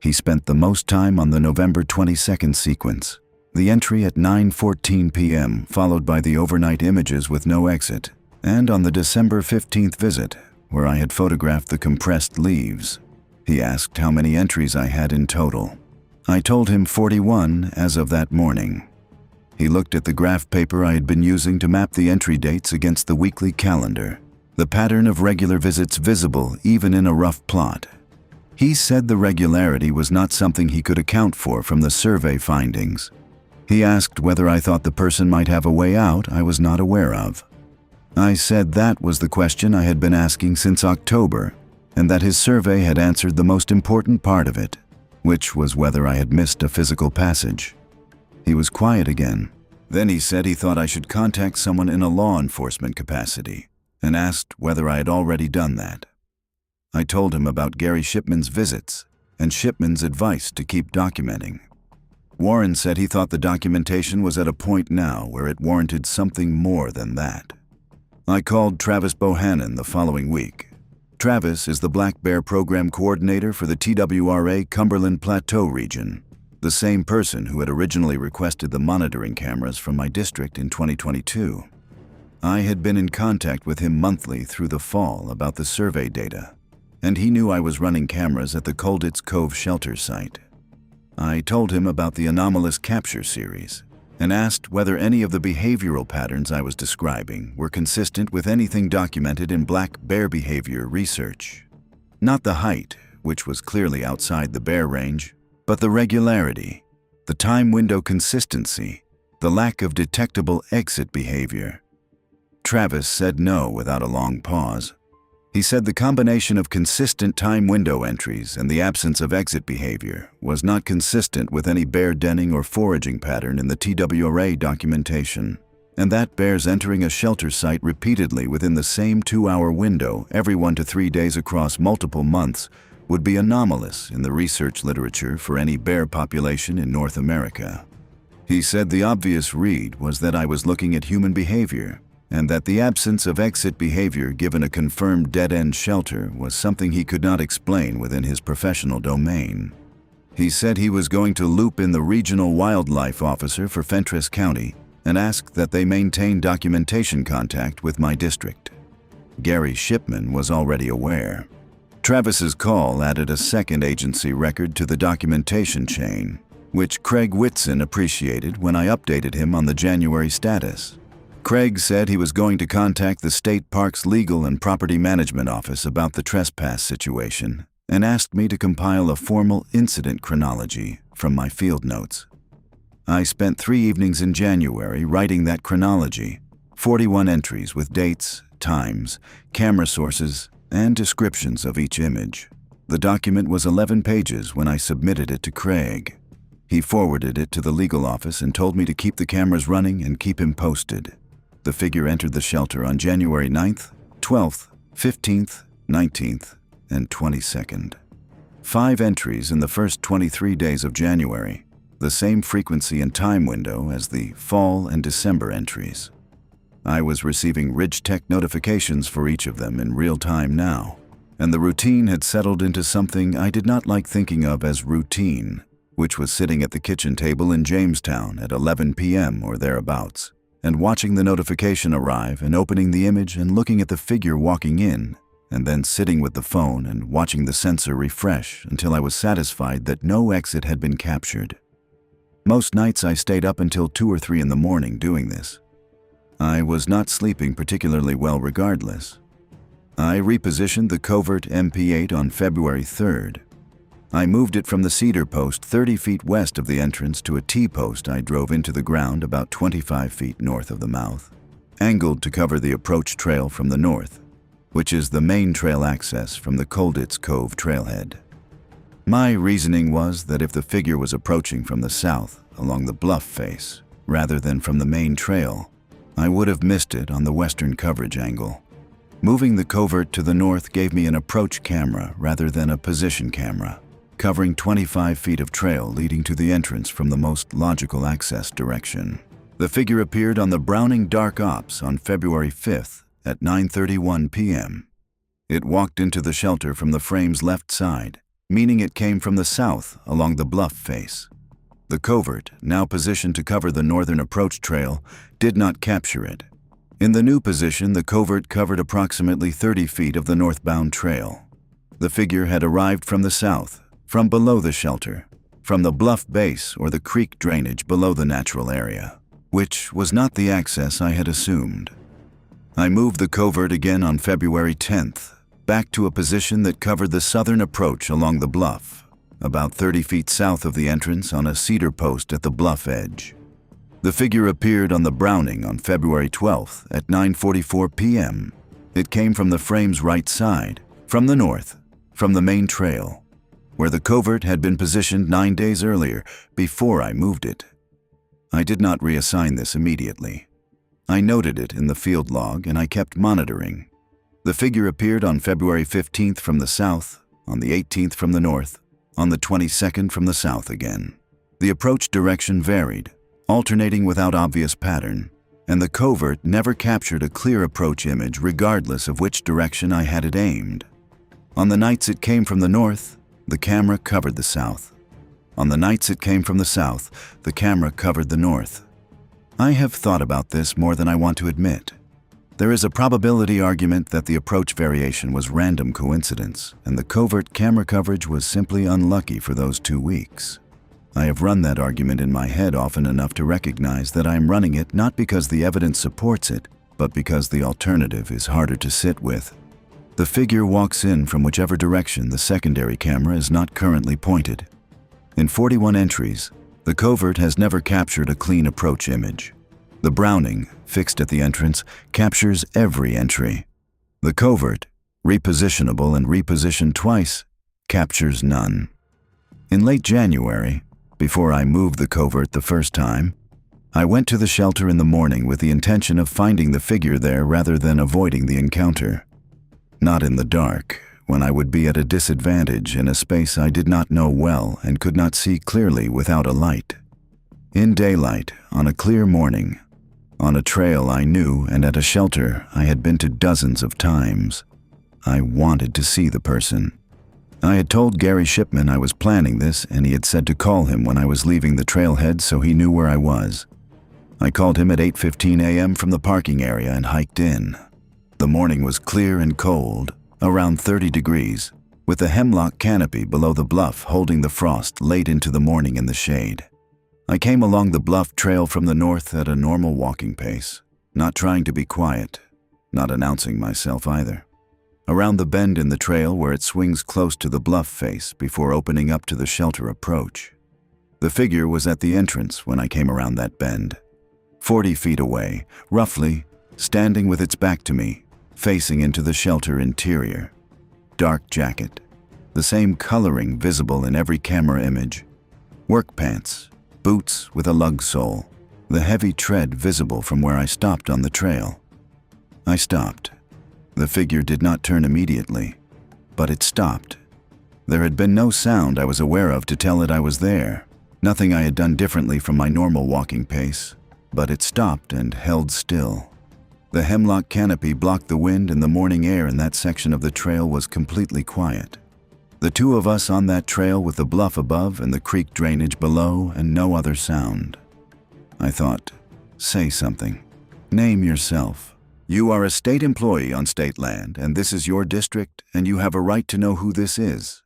He spent the most time on the November 22nd sequence, the entry at 9:14 p.m., followed by the overnight images with no exit, and on the December 15th visit, where I had photographed the compressed leaves. He asked how many entries I had in total. I told him 41 as of that morning. He looked at the graph paper I had been using to map the entry dates against the weekly calendar, the pattern of regular visits visible even in a rough plot. He said the regularity was not something he could account for from the survey findings. He asked whether I thought the person might have a way out I was not aware of. I said that was the question I had been asking since October, and that his survey had answered the most important part of it, which was whether I had missed a physical passage. He was quiet again. Then he said he thought I should contact someone in a law enforcement capacity, and asked whether I had already done that. I told him about Gary Shipman's visits and Shipman's advice to keep documenting. Warren said he thought the documentation was at a point now where it warranted something more than that. I called Travis Bohannon the following week. Travis is the Black Bear Program Coordinator for the TWRA Cumberland Plateau region, the same person who had originally requested the monitoring cameras from my district in 2022. I had been in contact with him monthly through the fall about the survey data, and he knew I was running cameras at the Colditz Cove shelter site. I told him about the anomalous capture series and asked whether any of the behavioral patterns I was describing were consistent with anything documented in black bear behavior research. Not the height, which was clearly outside the bear range, but the regularity, the time window consistency, the lack of detectable exit behavior. Travis said no without a long pause. He said the combination of consistent time window entries and the absence of exit behavior was not consistent with any bear denning or foraging pattern in the TWRA documentation, and that bears entering a shelter site repeatedly within the same 2-hour window every 1 to 3 days across multiple months would be anomalous in the research literature for any bear population in North America. He said the obvious read was that I was looking at human behavior, and that the absence of exit behavior given a confirmed dead-end shelter was something he could not explain within his professional domain. He said he was going to loop in the regional wildlife officer for Fentress County and ask that they maintain documentation contact with my district. Gary Shipman was already aware. Travis's call added a second agency record to the documentation chain, which Craig Whitson appreciated when I updated him on the January status. Craig said he was going to contact the State Parks Legal and Property Management Office about the trespass situation and asked me to compile a formal incident chronology from my field notes. I spent 3 evenings in January writing that chronology, 41 entries with dates, times, camera sources, and descriptions of each image. The document was 11 pages when I submitted it to Craig. He forwarded it to the legal office and told me to keep the cameras running and keep him posted. The figure entered the shelter on January 9th, 12th, 15th, 19th, and 22nd. 5 entries in the first 23 days of January, the same frequency and time window as the fall and December entries. I was receiving Ridgetech notifications for each of them in real time now, and the routine had settled into something I did not like thinking of as routine, which was sitting at the kitchen table in Jamestown at 11 p.m. or thereabouts, and watching the notification arrive and opening the image and looking at the figure walking in, and then sitting with the phone and watching the sensor refresh until I was satisfied that no exit had been captured. Most nights I stayed up until 2 or 3 in the morning doing this. I was not sleeping particularly well regardless. I repositioned the covert MP8 on February 3rd. I moved it from the cedar post 30 feet west of the entrance to a T-post I drove into the ground about 25 feet north of the mouth, angled to cover the approach trail from the north, which is the main trail access from the Colditz Cove trailhead. My reasoning was that if the figure was approaching from the south along the bluff face rather than from the main trail, I would have missed it on the western coverage angle. Moving the covert to the north gave me an approach camera rather than a position camera. covering 25 feet of trail leading to the entrance from the most logical access direction. The figure appeared on the Browning Dark Ops on February 5th at 9:31 p.m. It walked into the shelter from the frame's left side, meaning it came from the south along the bluff face. The covert, now positioned to cover the northern approach trail, did not capture it. In the new position, the covert covered approximately 30 feet of the northbound trail. The figure had arrived from the south, from below the shelter, from the bluff base or the creek drainage below the natural area, which was not the access I had assumed. I moved the covert again on February 10th, back to a position that covered the southern approach along the bluff, about 30 feet south of the entrance on a cedar post at the bluff edge. The figure appeared on the Browning on February 12th at 9:44 p.m. It came from the frame's right side, from the north, from the main trail, where the covert had been positioned 9 days earlier, before I moved it. I did not reassign this immediately. I noted it in the field log and I kept monitoring. The figure appeared on February 15th from the south, on the 18th from the north, on the 22nd from the south again. The approach direction varied, alternating without obvious pattern, and the covert never captured a clear approach image regardless of which direction I had it aimed. On the nights it came from the north, the camera covered the south. On the nights it came from the south, the camera covered the north. I have thought about this more than I want to admit. There is a probability argument that the approach variation was random coincidence, and the covert camera coverage was simply unlucky for those 2 weeks. I have run that argument in my head often enough to recognize that I am running it not because the evidence supports it, but because the alternative is harder to sit with. The figure walks in from whichever direction the secondary camera is not currently pointed. In 41 entries, the covert has never captured a clean approach image. The Browning, fixed at the entrance, captures every entry. The covert, repositionable and repositioned twice, captures none. In late January, before I moved the covert the first time, I went to the shelter in the morning with the intention of finding the figure there rather than avoiding the encounter. Not in the dark, when I would be at a disadvantage in a space I did not know well and could not see clearly without a light. In daylight, on a clear morning, on a trail I knew and at a shelter I had been to dozens of times, I wanted to see the person. I had told Gary Shipman I was planning this, and he had said to call him when I was leaving the trailhead so he knew where I was. I called him at 8:15 a.m. from the parking area and hiked in. The morning was clear and cold, around 30 degrees, with the hemlock canopy below the bluff holding the frost late into the morning in the shade. I came along the bluff trail from the north at a normal walking pace, not trying to be quiet, not announcing myself either. Around the bend in the trail where it swings close to the bluff face before opening up to the shelter approach. The figure was at the entrance when I came around that bend, 40 feet away, roughly, standing with its back to me, facing into the shelter interior. Dark jacket, the same coloring visible in every camera image. Work pants, boots with a lug sole, the heavy tread visible from where I stopped on the trail. I stopped. The figure did not turn immediately, but it stopped. There had been no sound I was aware of to tell it I was there, nothing I had done differently from my normal walking pace, but it stopped and held still. The hemlock canopy blocked the wind, and the morning air in that section of the trail was completely quiet. The two of us on that trail with the bluff above and the creek drainage below and no other sound. I thought, say something. Name yourself. You are a state employee on state land, and this is your district, and you have a right to know who this is.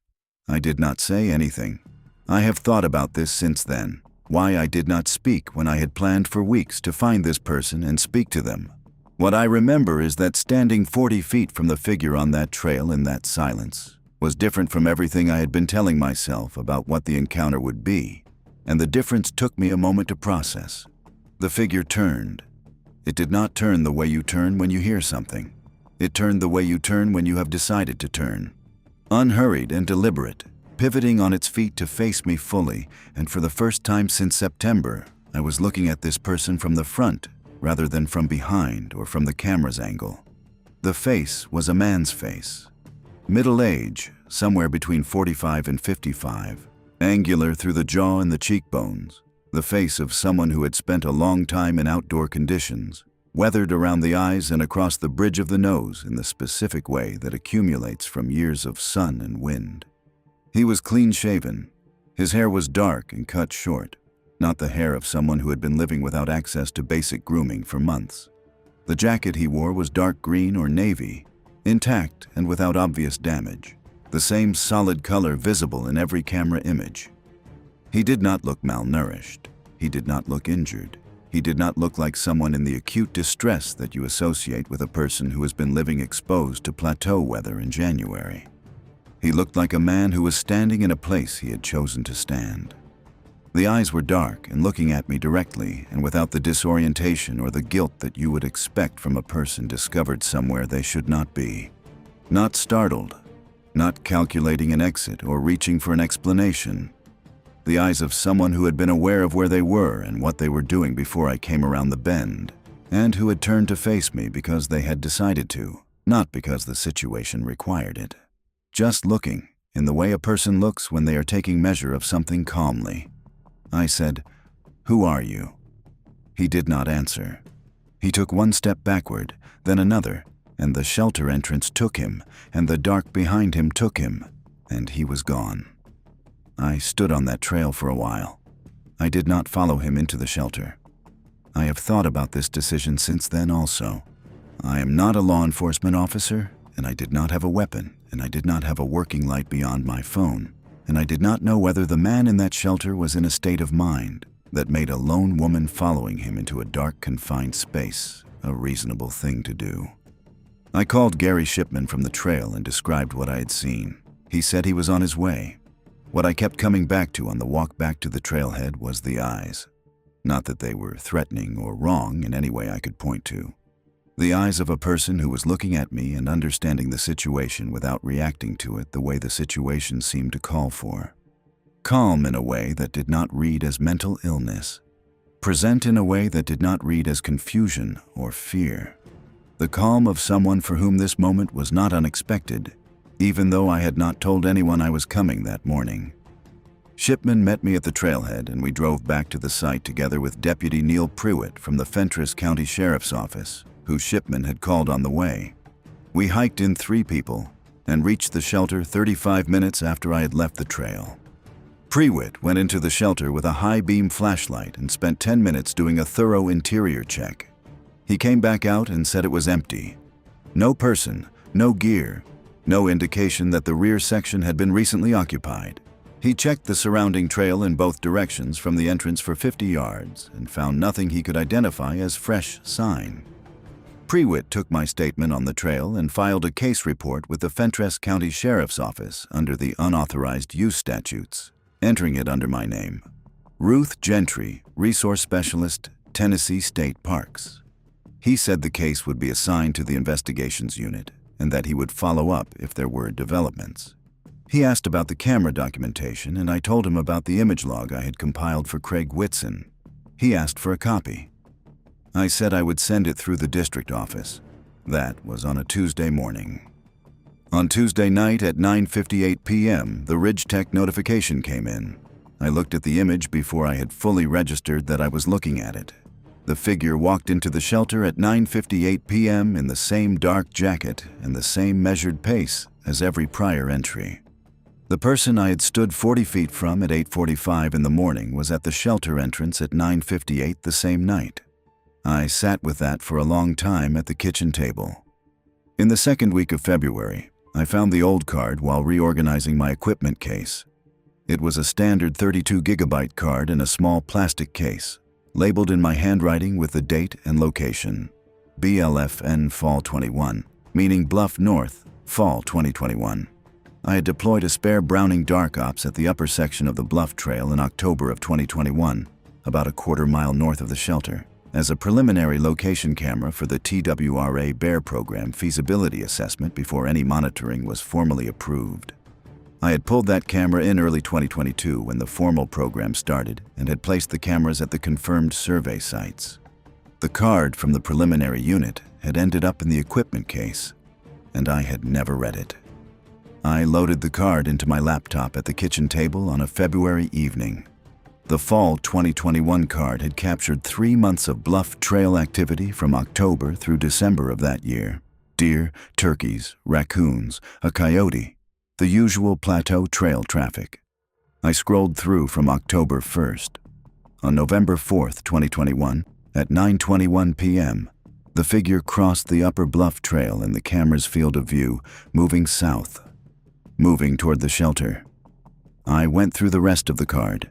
I did not say anything. I have thought about this since then, why I did not speak when I had planned for weeks to find this person and speak to them. What I remember is that standing 40 feet from the figure on that trail in that silence was different from everything I had been telling myself about what the encounter would be, and the difference took me a moment to process. The figure turned. It did not turn the way you turn when you hear something. It turned the way you turn when you have decided to turn. Unhurried and deliberate, pivoting on its feet to face me fully, and for the first time since September, I was looking at this person from the front rather than from behind or from the camera's angle. The face was a man's face. Middle age, somewhere between 45 and 55, angular through the jaw and the cheekbones, the face of someone who had spent a long time in outdoor conditions, weathered around the eyes and across the bridge of the nose in the specific way that accumulates from years of sun and wind. He was clean-shaven. His hair was dark and cut short, not the hair of someone who had been living without access to basic grooming for months. The jacket he wore was dark green or navy, intact and without obvious damage, the same solid color visible in every camera image. He did not look malnourished. He did not look injured. He did not look like someone in the acute distress that you associate with a person who has been living exposed to plateau weather in January. He looked like a man who was standing in a place he had chosen to stand. The eyes were dark and looking at me directly and without the disorientation or the guilt that you would expect from a person discovered somewhere they should not be. Not startled, not calculating an exit or reaching for an explanation. The eyes of someone who had been aware of where they were and what they were doing before I came around the bend, and who had turned to face me because they had decided to, not because the situation required it. Just looking, in the way a person looks when they are taking measure of something calmly. I said, "Who are you?" He did not answer. He took one step backward, then another, and the shelter entrance took him, and the dark behind him took him, and he was gone. I stood on that trail for a while. I did not follow him into the shelter. I have thought about this decision since then also. I am not a law enforcement officer, and I did not have a weapon, and I did not have a working light beyond my phone, and I did not know whether the man in that shelter was in a state of mind that made a lone woman following him into a dark, confined space a reasonable thing to do. I called Gary Shipman from the trail and described what I had seen. He said he was on his way. What I kept coming back to on the walk back to the trailhead was the eyes. Not that they were threatening or wrong in any way I could point to. The eyes of a person who was looking at me and understanding the situation without reacting to it the way the situation seemed to call for. Calm in a way that did not read as mental illness. Present in a way that did not read as confusion or fear. The calm of someone for whom this moment was not unexpected, even though I had not told anyone I was coming that morning. Shipman met me at the trailhead and we drove back to the site together with Deputy Neil Pruitt from the Fentress County Sheriff's Office, who Shipman had called on the way. We hiked in 3 people and reached the shelter 35 minutes after I had left the trail. Pruitt went into the shelter with a high-beam flashlight and spent 10 minutes doing a thorough interior check. He came back out and said it was empty. No person, no gear, no indication that the rear section had been recently occupied. He checked the surrounding trail in both directions from the entrance for 50 yards and found nothing he could identify as fresh sign. Pruitt took my statement on the trail and filed a case report with the Fentress County Sheriff's Office under the unauthorized use statutes, entering it under my name. Ruth Gentry, Resource Specialist, Tennessee State Parks. He said the case would be assigned to the investigations unit and that he would follow up if there were developments. He asked about the camera documentation and I told him about the image log I had compiled for Craig Whitson. He asked for a copy. I said I would send it through the district office. That was on a Tuesday morning. On Tuesday night at 9:58 p.m., the Ridge Tech notification came in. I looked at the image before I had fully registered that I was looking at it. The figure walked into the shelter at 9:58 p.m. in the same dark jacket and the same measured pace as every prior entry. The person I had stood 40 feet from at 8:45 in the morning was at the shelter entrance at 9:58 the same night. I sat with that for a long time at the kitchen table. In the second week of February, I found the old card while reorganizing my equipment case. It was a standard 32-gigabyte card in a small plastic case, labeled in my handwriting with the date and location, BLFN Fall 21, meaning Bluff North, Fall 2021. I had deployed a spare Browning Dark Ops at the upper section of the Bluff Trail in October of 2021, about a quarter-mile north of the shelter, as a preliminary location camera for the TWRA Bear Program feasibility assessment before any monitoring was formally approved. I had pulled that camera in early 2022 when the formal program started and had placed the cameras at the confirmed survey sites. The card from the preliminary unit had ended up in the equipment case, and I had never read it. I loaded the card into my laptop at the kitchen table on a February evening. The fall 2021 card had captured 3 months of bluff trail activity from October through December of that year. Deer, turkeys, raccoons, a coyote, the usual plateau trail traffic. I scrolled through from October 1st. On November 4th, 2021, at 9:21 p.m., the figure crossed the upper bluff trail in the camera's field of view, moving south, moving toward the shelter. I went through the rest of the card.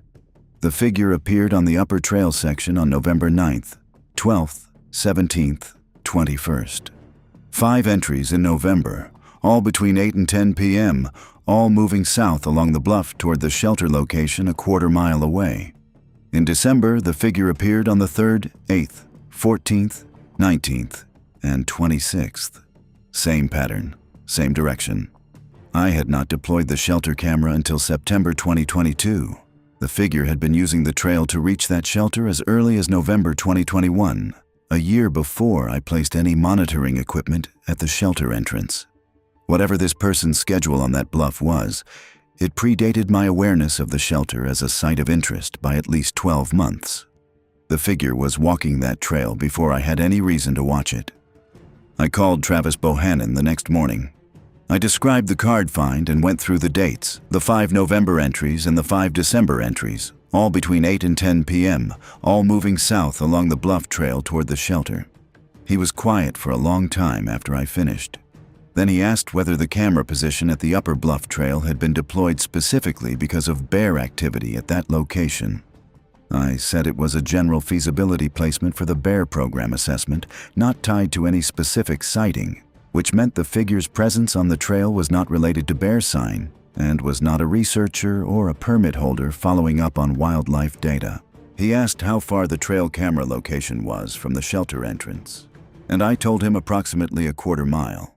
The figure appeared on the upper trail section on November 9th, 12th, 17th, 21st. 5 entries in November, all between 8 and 10 p.m., all moving south along the bluff toward the shelter location a quarter mile away. In December, the figure appeared on the 3rd, 8th, 14th, 19th, and 26th. Same pattern, same direction. I had not deployed the shelter camera until September 2022. The figure had been using the trail to reach that shelter as early as November 2021, a year before I placed any monitoring equipment at the shelter entrance. Whatever this person's schedule on that bluff was, it predated my awareness of the shelter as a site of interest by at least 12 months. The figure was walking that trail before I had any reason to watch it. I called Travis Bohannon the next morning. I described the card find and went through the dates, the 5 November entries and the 5 December entries, all between 8 and 10 p.m., all moving south along the bluff trail toward the shelter. He was quiet for a long time after I finished. Then he asked whether the camera position at the upper bluff trail had been deployed specifically because of bear activity at that location. I said it was a general feasibility placement for the bear program assessment, not tied to any specific sighting, which meant the figure's presence on the trail was not related to bear sign and was not a researcher or a permit holder following up on wildlife data. He asked how far the trail camera location was from the shelter entrance, and I told him approximately a quarter mile.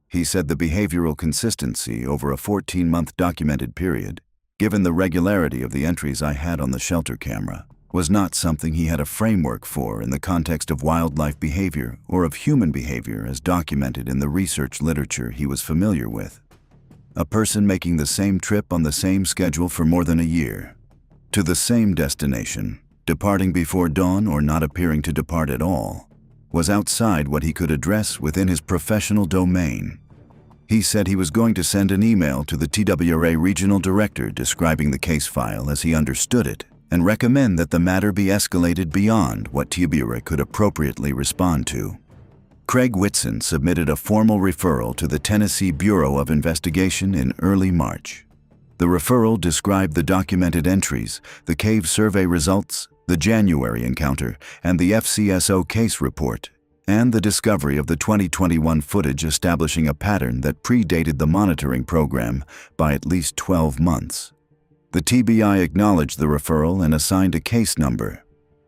He said the behavioral consistency over a 14-month documented period, given the regularity of the entries I had on the shelter camera, was not something he had a framework for in the context of wildlife behavior or of human behavior as documented in the research literature he was familiar with. A person making the same trip on the same schedule for more than a year, to the same destination, departing before dawn or not appearing to depart at all, was outside what he could address within his professional domain. He said he was going to send an email to the TWRA regional director describing the case file as he understood it and recommend that the matter be escalated beyond what TWRA could appropriately respond to. Craig Whitson submitted a formal referral to the Tennessee Bureau of Investigation in early March. The referral described the documented entries, the cave survey results, the January encounter, and the FCSO case report, and the discovery of the 2021 footage establishing a pattern that predated the monitoring program by at least 12 months. The TBI acknowledged the referral and assigned a case number.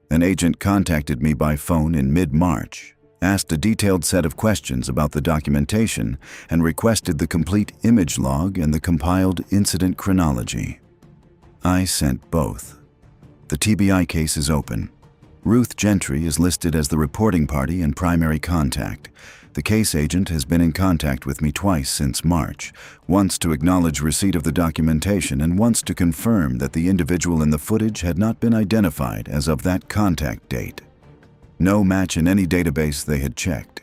An agent contacted me by phone in mid-March, asked a detailed set of questions about the documentation, and requested the complete image log and the compiled incident chronology. I sent both. The TBI case is open. Ruth Gentry is listed as the reporting party and primary contact. The case agent has been in contact with me twice since March, once to acknowledge receipt of the documentation and once to confirm that the individual in the footage had not been identified as of that contact date. No match in any database they had checked.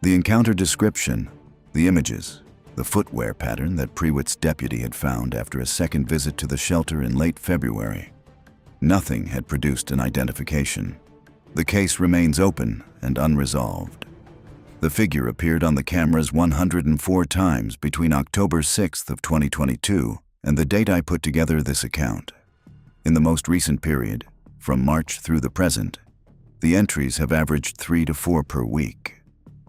The encounter description, the images, the footwear pattern that Prewitt's deputy had found after a second visit to the shelter in late February. Nothing had produced an identification. The case remains open and unresolved. The figure appeared on the cameras 104 times between October 6th of 2022 and the date I put together this account. In the most recent period, from March through the present, the entries have averaged 3 to 4 per week.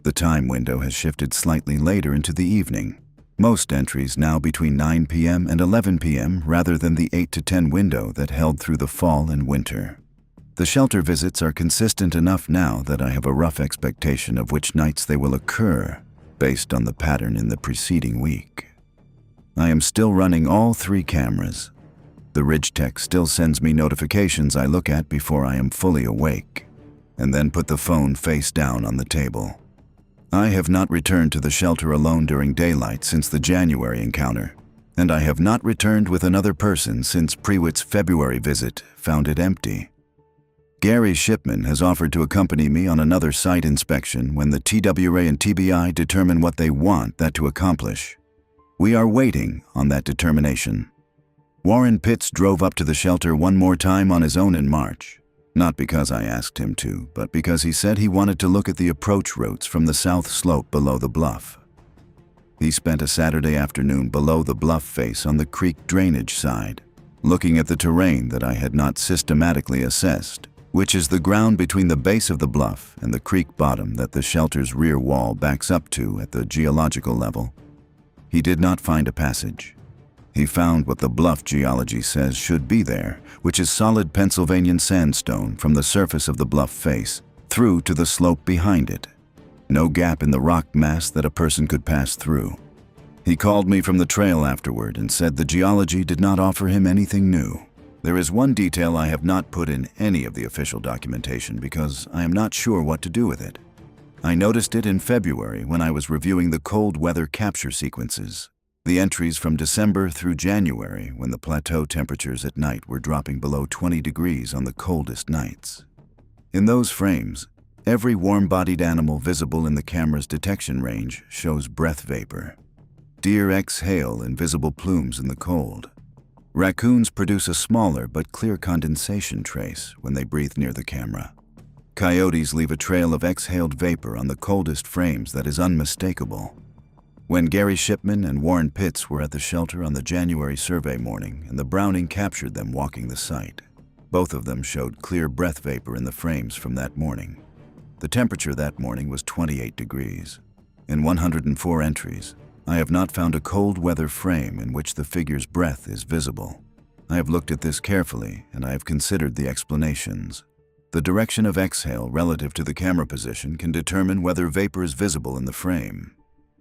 The time window has shifted slightly later into the evening. Most entries now between 9 p.m. and 11 p.m. rather than the 8 to 10 window that held through the fall and winter. The shelter visits are consistent enough now that I have a rough expectation of which nights they will occur based on the pattern in the preceding week. I am still running all 3 cameras. The Ridgetech still sends me notifications I look at before I am fully awake, and then put the phone face down on the table. I have not returned to the shelter alone during daylight since the January encounter, and I have not returned with another person since Prewitt's February visit found it empty. Gary Shipman has offered to accompany me on another site inspection when the TWA and TBI determine what they want that to accomplish. We are waiting on that determination. Warren Pitts drove up to the shelter one more time on his own in March, not because I asked him to, but because he said he wanted to look at the approach routes from the south slope below the bluff. He spent a Saturday afternoon below the bluff face on the creek drainage side, looking at the terrain that I had not systematically assessed, which is the ground between the base of the bluff and the creek bottom that the shelter's rear wall backs up to at the geological level. He did not find a passage. He found what the bluff geology says should be there, which is solid Pennsylvanian sandstone from the surface of the bluff face through to the slope behind it. No gap in the rock mass that a person could pass through. He called me from the trail afterward and said the geology did not offer him anything new. There is one detail I have not put in any of the official documentation because I am not sure what to do with it. I noticed it in February when I was reviewing the cold weather capture sequences, the entries from December through January when the plateau temperatures at night were dropping below 20 degrees on the coldest nights. In those frames, every warm-bodied animal visible in the camera's detection range shows breath vapor. Deer exhale invisible plumes in the cold. Raccoons produce a smaller but clear condensation trace when they breathe near the camera. Coyotes leave a trail of exhaled vapor on the coldest frames that is unmistakable. When Gary Shipman and Warren Pitts were at the shelter on the January survey morning and the Browning captured them walking the site, both of them showed clear breath vapor in the frames from that morning. The temperature that morning was 28 degrees. In 104 entries, I have not found a cold weather frame in which the figure's breath is visible. I have looked at this carefully and I have considered the explanations. The direction of exhale relative to the camera position can determine whether vapor is visible in the frame.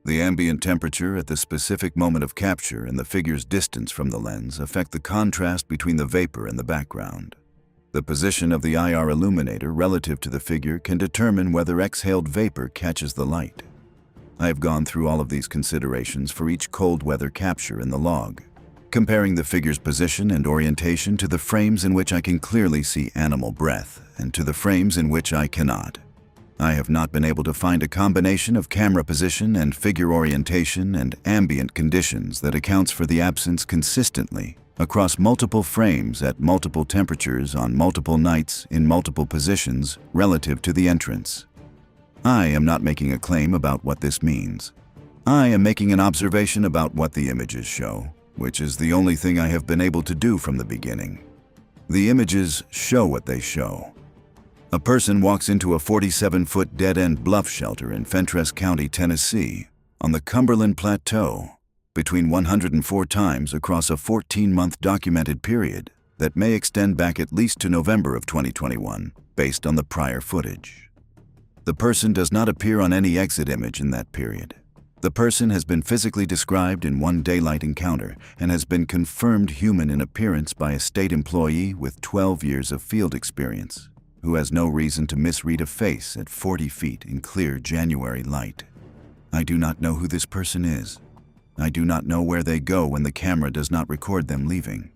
The ambient temperature at the specific moment of capture and the figure's distance from the lens affect the contrast between the vapor and the background. The position of the IR illuminator relative to the figure can determine whether exhaled vapor catches the light. I have gone through all of these considerations for each cold weather capture in the log, comparing the figure's position and orientation to the frames in which I can clearly see animal breath and to the frames in which I cannot. I have not been able to find a combination of camera position and figure orientation and ambient conditions that accounts for the absence consistently across multiple frames at multiple temperatures on multiple nights in multiple positions relative to the entrance. I am not making a claim about what this means. I am making an observation about what the images show, which is the only thing I have been able to do from the beginning. The images show what they show. A person walks into a 47-foot dead-end bluff shelter in Fentress County, Tennessee, on the Cumberland Plateau, between 104 times across a 14-month documented period that may extend back at least to November of 2021, based on the prior footage. The person does not appear on any exit image in that period. The person has been physically described in one daylight encounter and has been confirmed human in appearance by a state employee with 12 years of field experience, who has no reason to misread a face at 40 feet in clear January light. I do not know who this person is. I do not know where they go when the camera does not record them leaving.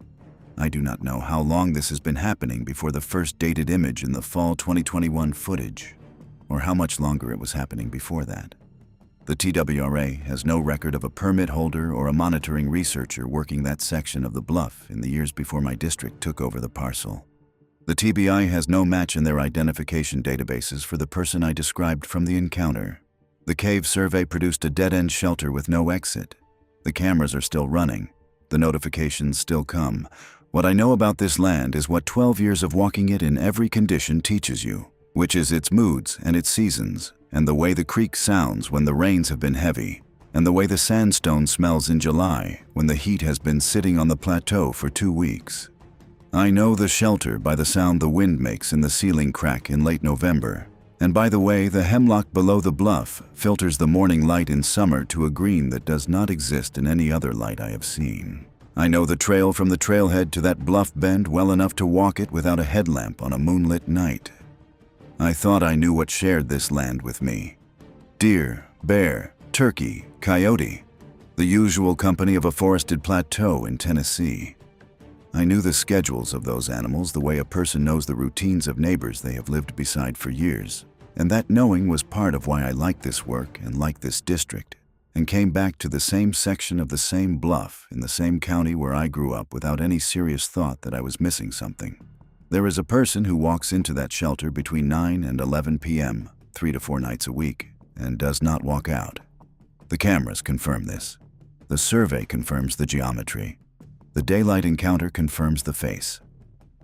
I do not know how long this has been happening before the first dated image in the fall 2021 footage, or how much longer it was happening before that. The TWRA has no record of a permit holder or a monitoring researcher working that section of the bluff in the years before my district took over the parcel. The TBI has no match in their identification databases for the person I described from the encounter. The Cave survey produced a dead-end shelter with no exit. The cameras are still running. The notifications still come. What I know about this land is what 12 years of walking it in every condition teaches you, which is its moods and its seasons, and the way the creek sounds when the rains have been heavy, and the way the sandstone smells in July when the heat has been sitting on the plateau for 2 weeks. I know the shelter by the sound the wind makes in the ceiling crack in late November, and by the way the hemlock below the bluff filters the morning light in summer to a green that does not exist in any other light I have seen. I know the trail from the trailhead to that bluff bend well enough to walk it without a headlamp on a moonlit night. I thought I knew what shared this land with me. Deer, bear, turkey, coyote, the usual company of a forested plateau in Tennessee. I knew the schedules of those animals the way a person knows the routines of neighbors they have lived beside for years, and that knowing was part of why I liked this work and liked this district, and came back to the same section of the same bluff in the same county where I grew up without any serious thought that I was missing something. There is a person who walks into that shelter between 9 and 11 p.m., 3 to 4 nights a week, and does not walk out. The cameras confirm this. The survey confirms the geometry. The daylight encounter confirms the face.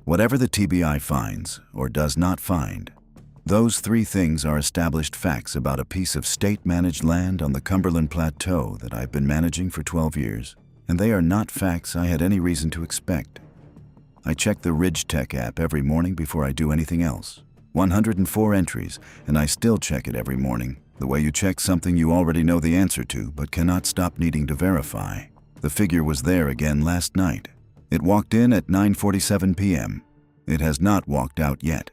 Whatever the TBI finds or does not find, those 3 things are established facts about a piece of state-managed land on the Cumberland Plateau that I've been managing for 12 years, and they are not facts I had any reason to expect. I check the Ridgetech app every morning before I do anything else. 104 entries, and I still check it every morning, the way you check something you already know the answer to but cannot stop needing to verify. The figure was there again last night. It walked in at 9:47 p.m. It has not walked out yet.